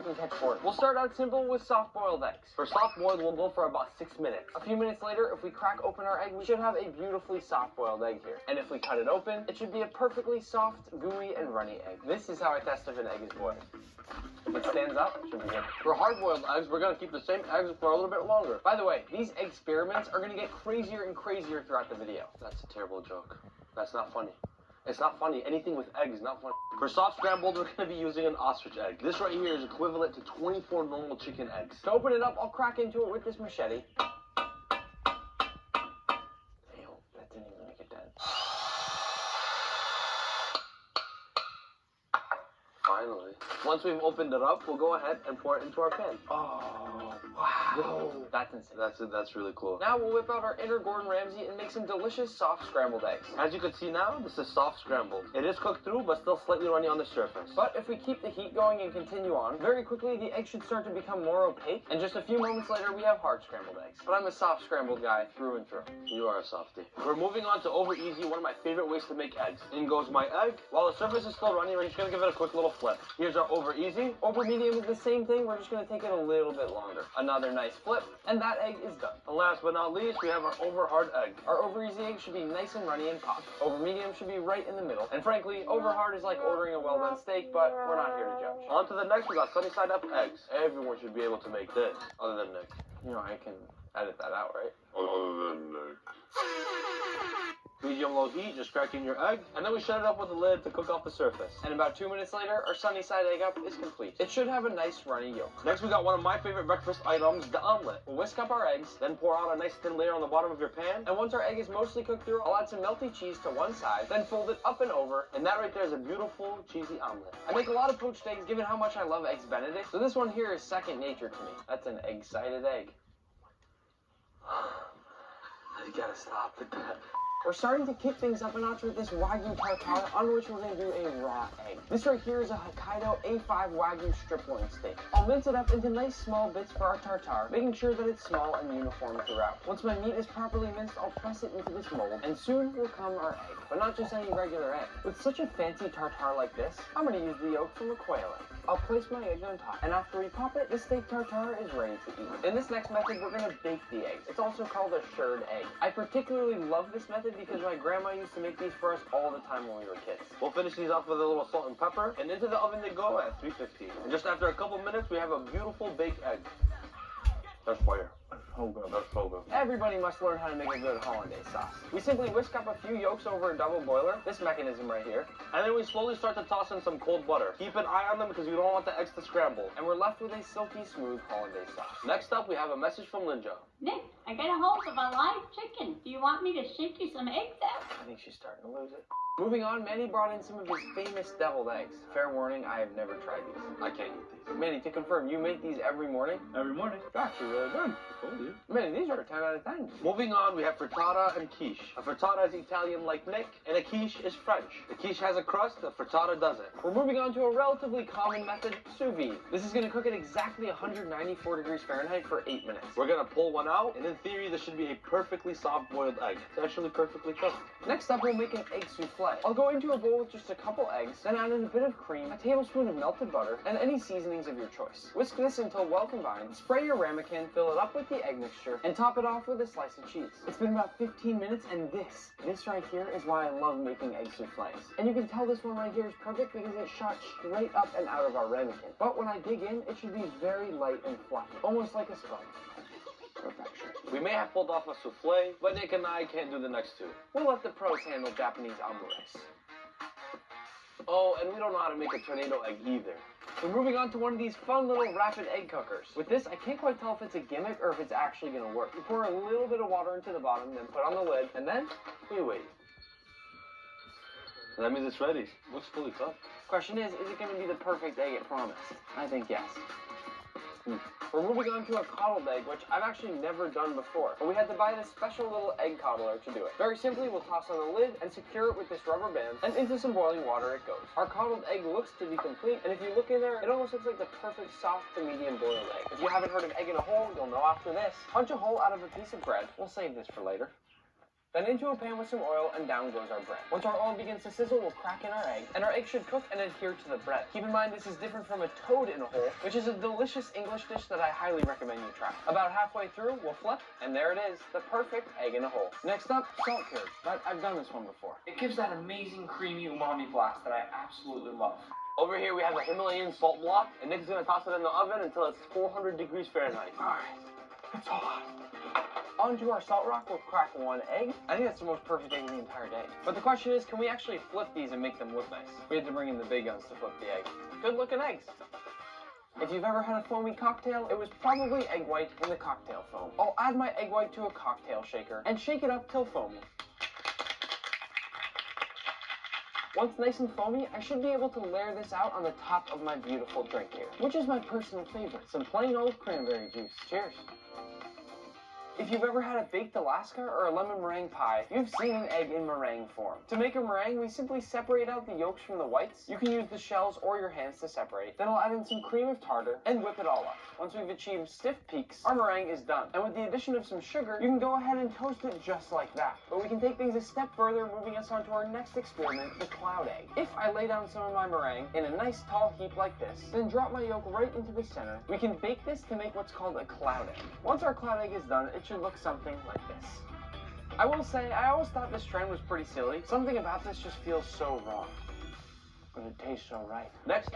can catch boredom. We'll start out simple with soft-boiled eggs. For soft-boiled, we'll go for about 6 minutes. A few minutes later, if we crack open our egg, we should have a beautifully soft-boiled egg here. And if we cut it open, it should be a perfectly soft, gooey, and runny egg. This is how I test if an egg is boiled. If it stands up, it should be good. For hard-boiled eggs, we're going to keep the same eggs for a little bit longer. By the way, these egg experiments are going to get crazier and crazier throughout the video. That's a terrible joke. That's not funny. It's not funny. Anything with egg is not funny. For soft scrambled, we're going to be using an ostrich egg. This right here is equivalent to 24 normal chicken eggs. To open it up, I'll crack into it with this machete. Damn, that didn't even make a dent. Finally. Once we've opened it up, we'll go ahead and pour it into our pan. Oh, wow. Whoa. That's insane. That's really cool. Now we'll whip out our inner Gordon Ramsay and make some delicious soft scrambled eggs. As you can see now, this is soft scrambled. It is cooked through, but still slightly runny on the surface. But if we keep the heat going and continue on, very quickly the egg should start to become more opaque, and just a few moments later we have hard scrambled eggs. But I'm a soft scrambled guy through and through. You are a softie. We're moving on to over easy, one of my favorite ways to make eggs. In goes my egg. While the surface is still runny, we're just gonna give it a quick little flip. Here's our over easy. Over medium is the same thing, we're just gonna take it a little bit longer. Another nice flip, and that egg is done. And last but not least, we have our over hard egg. Our over easy egg should be nice and runny and popped. Over medium should be right in the middle. And frankly, over hard is like ordering a well done steak, but we're not here to judge. On to the next, we got sunny side up eggs. Everyone should be able to make this, other than Nick. You know, I can edit that out, right? Other than Nick. Medium low heat, just cracking your egg, and then we shut it up with a lid to cook off the surface. And about 2 minutes later, our sunny side egg up is complete. It should have a nice runny yolk. Next, we got one of my favorite breakfast items, the omelet. We'll whisk up our eggs, then pour out a nice thin layer on the bottom of your pan, and once our egg is mostly cooked through, I'll add some melty cheese to one side, then fold it up and over, and that right there is a beautiful, cheesy omelet. I make a lot of poached eggs, given how much I love Eggs Benedict, so this one here is second nature to me. That's an egg-sided egg. You gotta stop with that. We're starting to kick things up a notch with this Wagyu tartare, on which we're going to do a raw egg. This right here is a Hokkaido A5 Wagyu strip loin steak. I'll mince it up into nice small bits for our tartare, making sure that it's small and uniform throughout. Once my meat is properly minced, I'll press it into this mold, and soon will come our egg. But not just any regular egg. With such a fancy tartare like this, I'm going to use the yolk from a quail egg. I'll place my egg on top, and after we pop it, the steak tartare is ready to eat. In this next method, we're going to bake the egg. It's also called a shirred egg. I particularly love this method because my grandma used to make these for us all the time when we were kids. We'll finish these off with a little salt and pepper, and into the oven they go at 350. And just after a couple minutes, we have a beautiful baked egg. That's fire. Oh, good. That's so good. Everybody must learn how to make a good hollandaise sauce. We simply whisk up a few yolks over a double boiler, this mechanism right here, and then we slowly start to toss in some cold butter. Keep an eye on them because we don't want the eggs to scramble. And we're left with a silky smooth hollandaise sauce. Next up, we have a message from Linja. Nick, I got a hold of a live chicken. Do you want me to shake you some eggs out? I think she's starting to lose it. Moving on, Manny brought in some of his famous deviled eggs. Fair warning, I have never tried these. I can't eat these. Manny, to confirm, you make these every morning? Every morning. They're actually really good. I told you. Manny, these are a 10 out of 10. Moving on, we have frittata and quiche. A frittata is Italian like Nick, and a quiche is French. The quiche has a crust, the frittata doesn't. We're moving on to a relatively common method, sous vide. This is going to cook at exactly 194 degrees Fahrenheit for 8 minutes. We're going to pull one out, and in theory, this should be a perfectly soft-boiled egg. It's actually perfectly cooked. Next up, we'll make an egg souffle. I'll go into a bowl with just a couple eggs, then add in a bit of cream, a tablespoon of melted butter, and any seasonings of your choice. Whisk this until well combined, spray your ramekin, fill it up with the egg mixture, and top it off with a slice of cheese. It's been about 15 minutes, and this right here is why I love making egg souffles. And you can tell this one right here is perfect because it's shot straight up and out of our ramekin. But when I dig in, it should be very light and fluffy, almost like a sponge. Perfection. We may have pulled off a souffle, but Nick and I can't do the next two. We'll let the pros handle Japanese omelets. Oh, and we don't know how to make a tornado egg either. We're moving on to one of these fun little rapid egg cookers. With this, I can't quite tell if it's a gimmick or if it's actually going to work. You pour a little bit of water into the bottom, then put on the lid, and then we wait. That means it's ready. Looks fully cooked. Question is it going to be the perfect egg it promised? I think yes. We're moving on to a coddled egg, which I've actually never done before, but we had to buy this special little egg coddler to do it. Very simply, we'll toss on the lid and secure it with this rubber band, and into some boiling water it goes. Our coddled egg looks to be complete, and if you look in there, it almost looks like the perfect soft to medium boiled egg. If you haven't heard of egg in a hole, you'll know after this. Punch a hole out of a piece of bread. We'll save this for later. Then into a pan with some oil, and down goes our bread. Once our oil begins to sizzle, we'll crack in our egg, and our egg should cook and adhere to the bread. Keep in mind this is different from a toad in a hole, which is a delicious English dish that I highly recommend you try. About halfway through, we'll flip, and there it is, the perfect egg in a hole. Next up, salt cubes. I've done this one before. It gives that amazing creamy umami blast that I absolutely love. Over here we have a Himalayan salt block, and Nick's gonna toss it in the oven until it's 400 degrees Fahrenheit. Alright, it's so hot. Onto our salt rock, we'll crack one egg. I think that's the most perfect egg of the entire day. But the question is, can we actually flip these and make them look nice? We had to bring in the big guns to flip the egg. Good looking eggs. If you've ever had a foamy cocktail, it was probably egg white in the cocktail foam. I'll add my egg white to a cocktail shaker and shake it up till foamy. Once nice and foamy, I should be able to layer this out on the top of my beautiful drink here, which is my personal favorite, some plain old cranberry juice. Cheers. If you've ever had a baked Alaska or a lemon meringue pie, you've seen an egg in meringue form. To make a meringue, we simply separate out the yolks from the whites. You can use the shells or your hands to separate. Then I'll add in some cream of tartar and whip it all up. Once we've achieved stiff peaks, our meringue is done. And with the addition of some sugar, you can go ahead and toast it just like that. But we can take things a step further, moving us on to our next experiment, the cloud egg. If I lay down some of my meringue in a nice tall heap like this, then drop my yolk right into the center, we can bake this to make what's called a cloud egg. Once our cloud egg is done, it should look something like this. I will say, I always thought this trend was pretty silly. Something about this just feels so wrong. But it tastes so right. Next